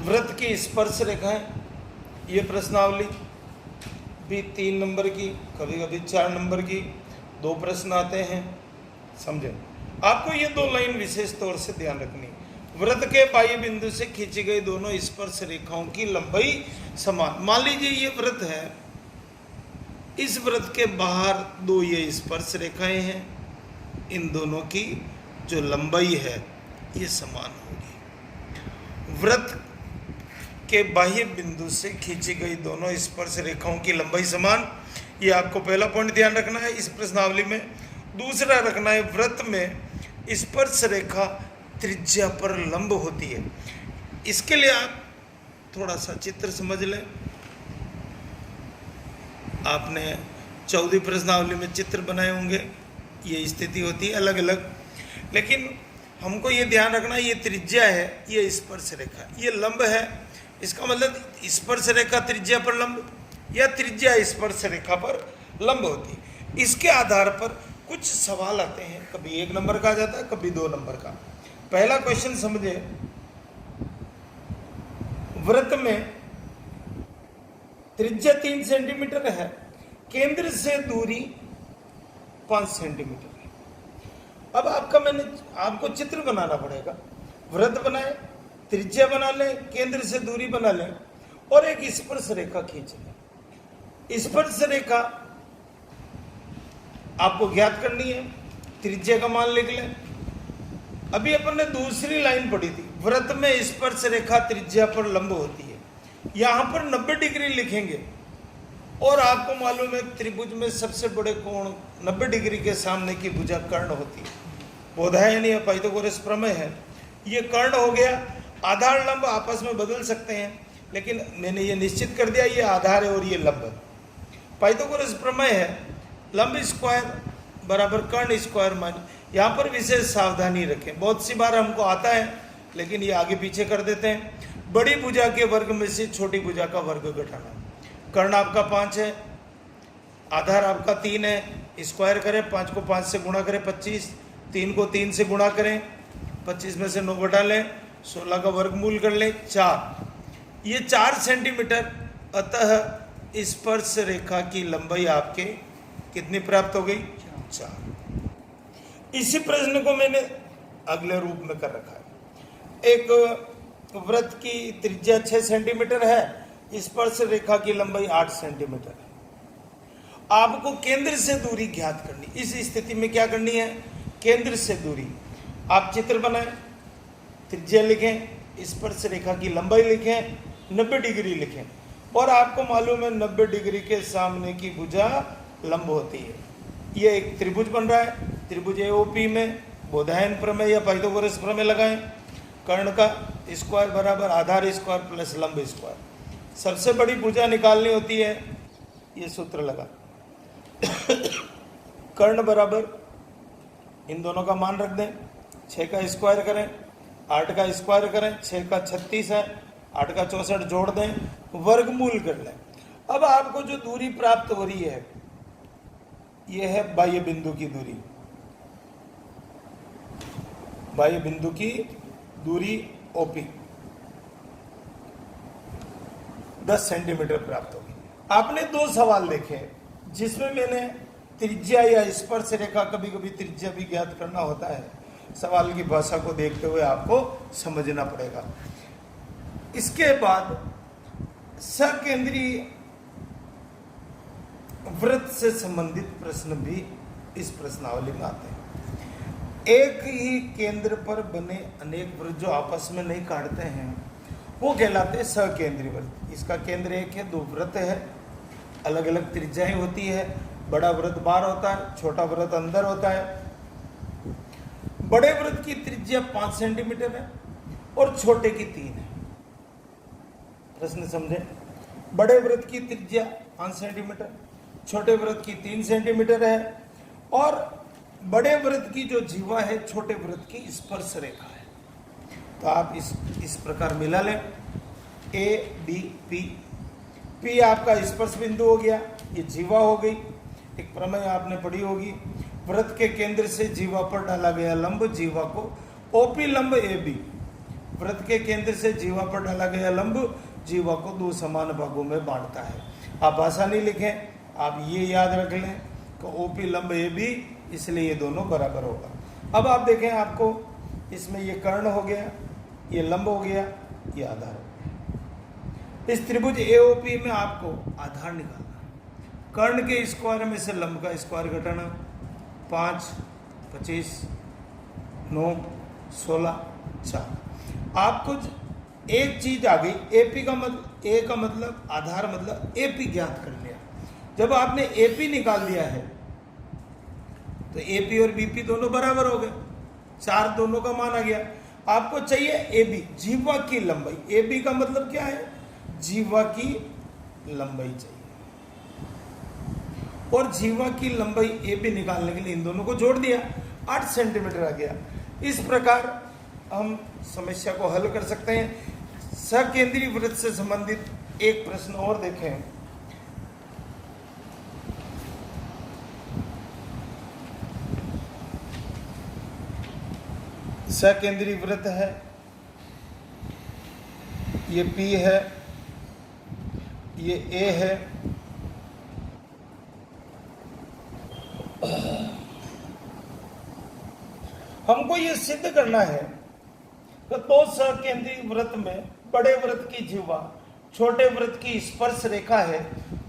वृत्त की स्पर्श रेखाएं, ये प्रश्नावली भी 3 नंबर की, कभी कभी 4 नंबर की 2 प्रश्न आते हैं। समझे? आपको ये 2 लाइन विशेष तौर से ध्यान रखनी। वृत्त के बाह्य बिंदु से खींची गई दोनों स्पर्श रेखाओं की लंबाई समान। मान लीजिए ये वृत्त है, इस वृत्त के बाहर 2 ये स्पर्श रेखाएं हैं, इन दोनों की जो लंबाई है ये समान होगी। वृत्त के बाह्य बिंदु से खींची गई दोनों स्पर्श रेखाओं की लंबाई समान, ये आपको पहला पॉइंट ध्यान रखना है इस प्रश्नावली में। दूसरा रखना है, वृत्त में स्पर्श रेखा त्रिज्या पर लंब होती है। इसके लिए आप थोड़ा सा चित्र समझ लें। आपने 14वीं प्रश्नावली में चित्र बनाए होंगे, ये स्थिति होती है अलग अलग, लेकिन हमको ये ध्यान रखना, ये त्रिज्या है, ये स्पर्श रेखा, ये लंब है। इसका मतलब स्पर्श रेखा त्रिज्या पर लंब या त्रिज्या स्पर्श रेखा पर लंब होती है। इसके आधार पर कुछ सवाल आते हैं, कभी 1 नंबर का आ जाता है, कभी 2 नंबर का। पहला क्वेश्चन समझे, वृत्त में त्रिज्या 3 सेंटीमीटर है, केंद्र से दूरी 5 सेंटीमीटर है। अब आपको चित्र बनाना पड़ेगा। वृत्त बनाए, त्रिज्या बना लें, केंद्र से दूरी बना लें और एक स्पर्श रेखा खींच लें। स्पर्श रेखा आपको ज्ञात करनी है, त्रिज्या का मान लिख लें। अभी अपन ने दूसरी लाइन पढ़ी थी, वृत्त में स्पर्श रेखा त्रिज्या पर लंब होती है। यहां पर 90 डिग्री लिखेंगे और आपको मालूम है त्रिभुज में सबसे बड़े कोण 90 डिग्री के सामने की भुजा कर्ण होती है। बोधायन या पाइथागोरस प्रमेय है, ये कर्ण हो गया। आधार लंब आपस में बदल सकते हैं, लेकिन मैंने ये निश्चित कर दिया ये आधार है और ये लंब है। पाइथागोरस प्रमेय है, लंब स्क्वायर बराबर कर्ण स्क्वायर माइनस। यहाँ पर विशेष सावधानी रखें, बहुत सी बार हमको आता है लेकिन ये आगे पीछे कर देते हैं। बड़ी भुजा के वर्ग में से छोटी भुजा का वर्ग घटाना। कर्ण आपका 5 है, आधार आपका 3 है, स्क्वायर करें, 5 को 5 से गुणा करें 25, 3 को 3 से गुणा करें, 25 में से 9 घटा लें, 16 का वर्गमूल कर लें 4। ये 4 सेंटीमीटर। अतः स्पर्श रेखा की लंबाई आपके कितनी प्राप्त हो गई? 4। इसी प्रश्न को मैंने अगले रूप में कर रखा है। एक वृत्त की त्रिज्या 6 सेंटीमीटर है, स्पर्श रेखा की लंबाई 8 सेंटीमीटर है। आपको केंद्र से दूरी ज्ञात करनी। इस स्थिति में क्या करनी है? केंद्र से दूरी। आप चित्र बनाएं, त्रिज्या लिखें, स्पर्श रेखा की लंबाई लिखें, 90 डिग्री लिखें और आपको मालूम है 90 डिग्री के सामने की भुजा लंब होती है। ये एक त्रिभुज बन रहा है। त्रिभुज एओपी में बोधायन प्रमेय या पाइथागोरस प्रमेय लगाएं। कर्ण का स्क्वायर बराबर आधार स्क्वायर प्लस लंब स्क्वायर। सबसे बड़ी भुजा निकालनी होती है, ये सूत्र लगा। कर्ण बराबर इन दोनों का मान रख दें, 6 का स्क्वायर करें, 8 का स्क्वायर करें, 6 का 36 है, 8 का 64 जोड़ दें, वर्गमूल कर लें। अब आपको जो दूरी प्राप्त हो रही है यह है बाह्य बिंदु की दूरी। बाह्य बिंदु की दूरी ओपी 10 सेंटीमीटर प्राप्त होगी। आपने 2 सवाल देखे जिसमें मैंने त्रिज्या या स्पर्श रेखा, कभी कभी त्रिज्या भी ज्ञात करना होता है। सवाल की भाषा को देखते हुए आपको समझना पड़ेगा। इसके बाद सकेंद्रीय वृत्त से संबंधित प्रश्न भी इस प्रश्नावली में आते हैं। एक ही केंद्र पर बने अनेक वृत्त जो आपस में नहीं काटते हैं वो कहलाते हैं सकेंद्रीय वृत्त। इसका केंद्र एक है, 2 वृत्त है, अलग अलग त्रिज्याएं होती है। बड़ा वृत्त बाहर होता है, छोटा वृत्त अंदर होता है। बड़े वृत्त की त्रिज्या 5 सेंटीमीटर है और छोटे की 3 है। प्रश्न समझे? बड़े वृत्त की त्रिज्या 5 सेंटीमीटर, छोटे वृत्त की 3 सेंटीमीटर है और बड़े वृत्त की जो जीवा है छोटे वृत्त की स्पर्श रेखा है। तो आप इस प्रकार मिला लें, ए बी पी। पी आपका स्पर्श बिंदु हो गया, ये जीवा हो गई। एक प्रमेय आपने पढ़ी होगी, वृत्त के केंद्र से जीवा पर डाला गया लंब जीवा को ओपी लंब ए बी। वृत्त के केंद्र से जीवा पर डाला गया लंब जीवा को दो समान भागों में बांटता है। आप आसानी लिखें, आप ये याद रख लें कि ओपी लंब ए बी, इसलिए ये दोनों बराबर होगा। अब आप देखें, आपको इसमें ये कर्ण हो गया, ये लंब हो गया, ये आधार हो गया। इस त्रिभुज एओपी में आपको आधार निकालना है। कर्ण के स्क्वायर में से लंब का स्क्वायर घटाना, 5, 25, 9, 16, 4। आपको एक चीज आ गई, एपी का मतलब, ए का मतलब आधार मतलब एपी ज्ञात कर लिया। जब आपने एपी निकाल दिया है तो एपी और बीपी दोनों बराबर हो गए, 4 दोनों का मान आ गया। आपको चाहिए एबी, जीवा की लंबाई। एबी का मतलब क्या है? जीवा की लंबाई चाहिए, और जीवा की लंबाई एबी निकालने के लिए इन दोनों को जोड़ दिया, 8 सेंटीमीटर आ गया। इस प्रकार हम समस्या को हल कर सकते हैं। सकेंद्रीय वृत्त से संबंधित एक प्रश्न और देखें। सकेंद्रीय वृत्त है, ये P है, ये A है, हमको ये सिद्ध करना है कि दो सकेंद्रीय वृत्त में बड़े वृत्त की जीवा छोटे वृत्त की स्पर्श रेखा है,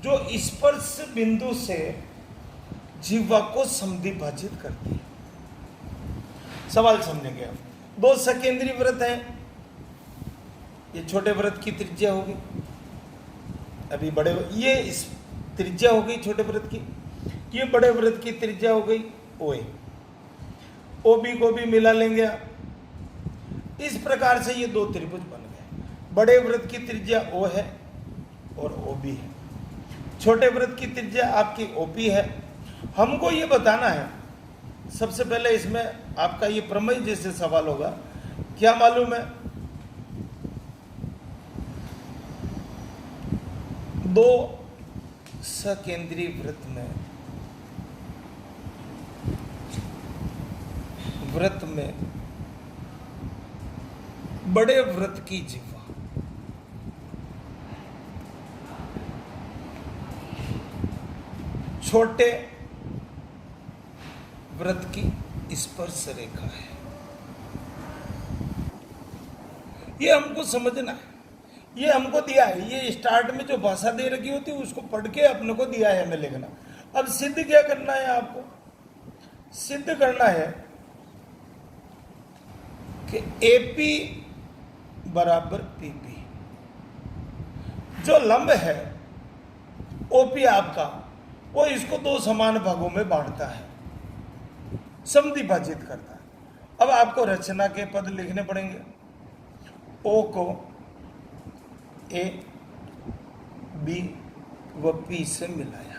जो स्पर्श बिंदु से जीवा को समद्विभाजित करती है। सवाल समझेंगे हम। दो सकेंद्रीय वृत्त हैं, ये छोटे वृत्त की त्रिज्या होगी, अभी बड़े, ये इस त्रिज्या हो गई छोटे वृत्त की, ये बड़े वृत्त की त्रिज्या हो गई ओए। ओबी को भी मिला लेंगे आप। इस प्रकार से ये दो त्रिभुज बन गए। बड़े वृत्त की त्रिज्या ओ है और ओबी है, छोटे वृत्त की त्रिज्या आपकी ओपी है। हमको ये बताना है, सबसे पहले इसमें आपका ये प्रमेय जैसे सवाल होगा, क्या मालूम है? दो सकेंद्रीय वृत्त में बड़े वृत्त की जीवा छोटे वृत्त की स्पर्श रेखा है। ये हमको समझना है, ये हमको दिया है। ये स्टार्ट में जो भाषा दे रखी होती है उसको पढ़ के अपने को दिया है हमें लिखना। अब सिद्ध क्या करना है? आपको सिद्ध करना है कि एपी बराबर पीपी। जो लंब है ओपी आपका, वो इसको दो समान भागों में बांटता है, समद्विभाजित करता है। अब आपको रचना के पद लिखने पड़ेंगे। ओ को ए, बी व पी से मिलाया।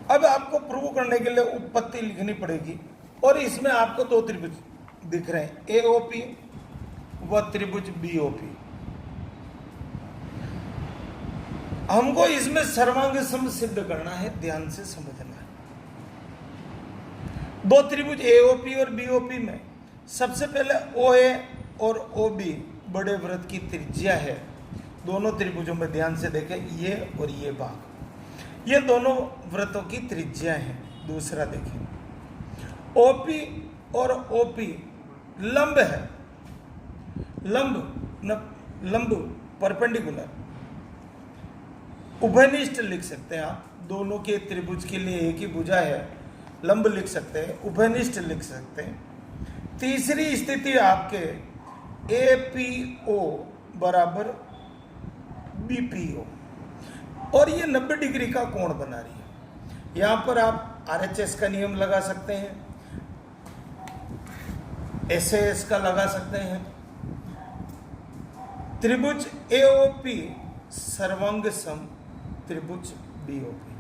अब आपको प्रूव करने के लिए उत्पत्ति लिखनी पड़ेगी, और इसमें आपको दो त्रिभुज दिख रहे हैं, एओपी व त्रिभुज बीओपी। हमको इसमें सर्वांग सम सिद्ध करना है, ध्यान से समझना है। दो त्रिभुज एओपी और बीओपी में सबसे पहले ओए और ओबी बड़े वृत्त की त्रिज्या है। दोनों त्रिभुजों में ध्यान से देखें, ये और ये भाग, ये दोनों वृत्तों की त्रिज्या है। दूसरा देखें, ओपी और ओपी लंब है, लंब परपेंडिकुलर, उभयनिष्ठ लिख सकते हैं आप। दोनों के त्रिभुज के लिए एक ही भुजा है, लंब लिख सकते हैं, उभयनिष्ठ लिख सकते हैं। तीसरी स्थिति आपके एपीओ बराबर बीपीओ, और ये 90 डिग्री का कोण बना रही है। यहां पर आप आरएचएस का नियम लगा सकते हैं, एसएएस का लगा सकते हैं। त्रिभुज एओपी सर्वांग सम त्रिभुज बीओपी।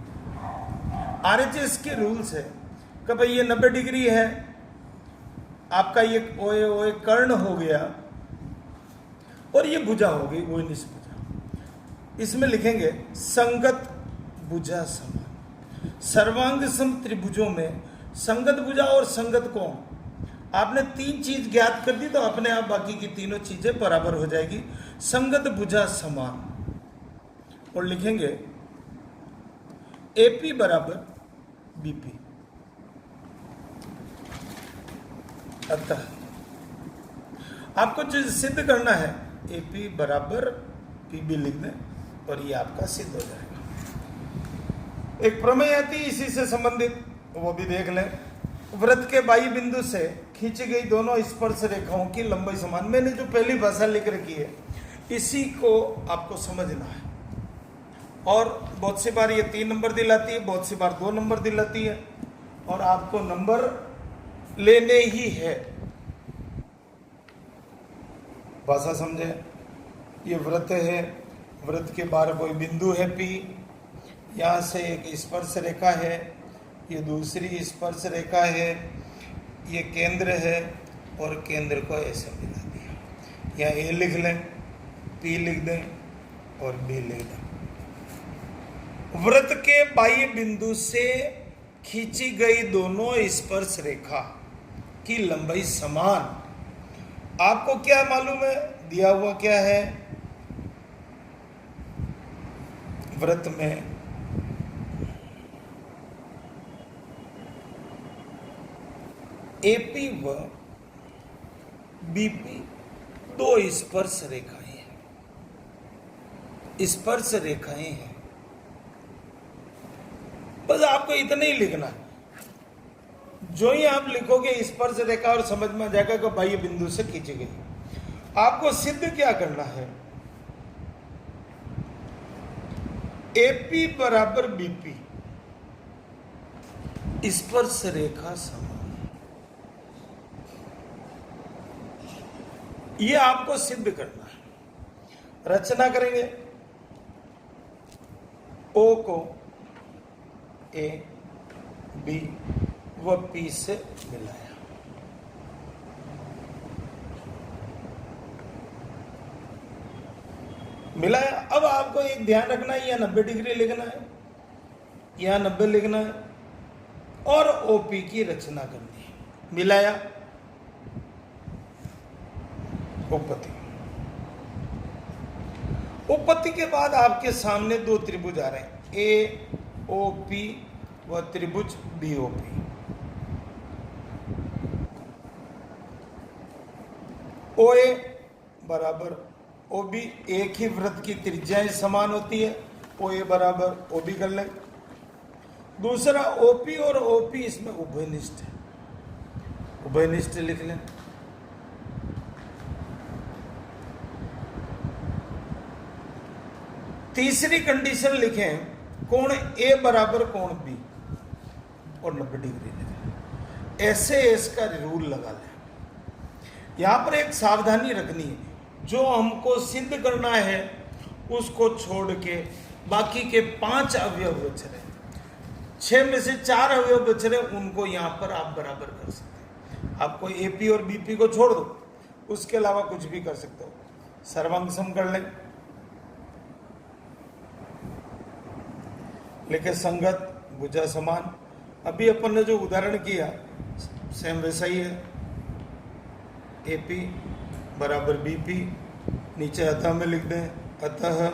आरएचएस के रूल्स है कि भाई ये 90 डिग्री है, आपका ये ओए ओए कर्ण हो गया, और ये भुजा हो गई ओनिस भुजा। इसमें लिखेंगे संगत भुजा समान। सर्वांग सम त्रिभुजों में संगत भुजा और संगत कोण आपने 3 चीज ज्ञात कर दी तो अपने आप बाकी की तीनों चीजें बराबर हो जाएगी। संगत भुजा समान, और लिखेंगे एपी बराबर बीपी। अतः आपको जो सिद्ध करना है एपी बराबर पीबी लिख दें और ये आपका सिद्ध हो जाएगा। एक प्रमेय आती है इसी से संबंधित, वो भी देख लें। वृत्त के बाह्य बिंदु से खींची गई दोनों स्पर्श रेखाओं की लंबाई समान। मैंने जो पहली भाषा लिख रखी है इसी को आपको समझना है। और बहुत सी बार ये 3 नंबर दिलाती है, बहुत सी बार 2 नंबर दिलाती है, और आपको नंबर लेने ही है। भाषा समझे। ये वृत्त है, वृत्त के बाहर कोई बिंदु है P, यहाँ से एक स्पर्श रेखा है, ये दूसरी स्पर्श रेखा है, ये केंद्र है, और केंद्र को ऐसे मिला दिया। यहाँ A लिख लें, P लिख दें और B लिख दें। वृत्त के बाह्य बिंदु से खींची गई दोनों स्पर्श रेखा की लंबाई समान। आपको क्या मालूम है? दिया हुआ क्या है? वृत्त में एपी व बीपी 2 स्पर्श रेखाएं हैं। स्पर्श रेखाएं हैं, बस आपको इतना ही लिखना है। जो ही आप लिखोगे स्पर्श रेखा और समझ में आ जाएगा कि बाह्य बिंदु से खींची गई। आपको सिद्ध क्या करना है? एपी बराबर बीपी स्पर्श रेखा समान। ये आपको सिद्ध करना है। रचना करेंगे। ओ को ए बी व पी से मिलाया। मिलाया। अब आपको एक ध्यान रखना है, यहाँ 90 डिग्री लिखना है, यहाँ 90 लिखना है, और ओपी की रचना करनी है। मिलाया, उपपत्ति। उपपत्ति के बाद आपके सामने 2 त्रिभुज आ रहे हैं, ए ओ पी व त्रिभुज बी ओ पी। ओ ए बराबर ओ बी, एक ही वृत्त की त्रिज्याएं समान होती है। ओ ए बराबर ओ बी कर लें। दूसरा ओ पी और ओ पी इसमें उभयनिष्ठ है, उभयनिष्ठ लिख लें। तीसरी कंडीशन लिखें, कोण ए बराबर कोण बी और 90 डिग्री लिखें। ऐसे इसका रूल लगा लें। यहां पर एक सावधानी रखनी है, जो हमको सिद्ध करना है उसको छोड़ के बाकी के 5 अवयव बच रहे, 6 में से 4 अवयव बच रहे, उनको यहां पर आप बराबर कर सकते हैं। आपको एपी और बीपी को छोड़ दो, उसके अलावा कुछ भी कर सकते हो। सर्वांग सम कर लें। लेकिन संगत भुजा समान। अभी अपन ने जो उदाहरण किया सेम वैसा ही है। एपी बराबर बीपी, नीचे अतः में लिख दें। अतः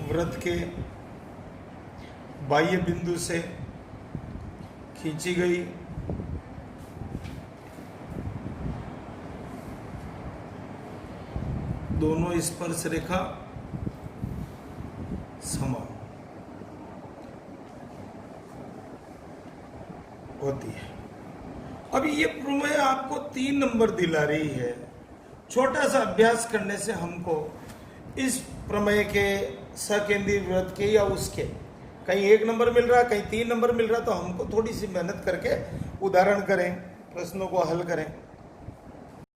वृत्त के बाह्य बिंदु से खींची गई दोनों स्पर्श रेखा समान होती है। अभी ये प्रमेय आपको 3 नंबर दिला रही है। छोटा सा अभ्यास करने से हमको इस प्रमेय के सकेंद्रीय वृत्त के या उसके कहीं 1 नंबर मिल रहा, कहीं 3 नंबर मिल रहा, तो हमको थोड़ी सी मेहनत करके उदाहरण करें, प्रश्नों को हल करें।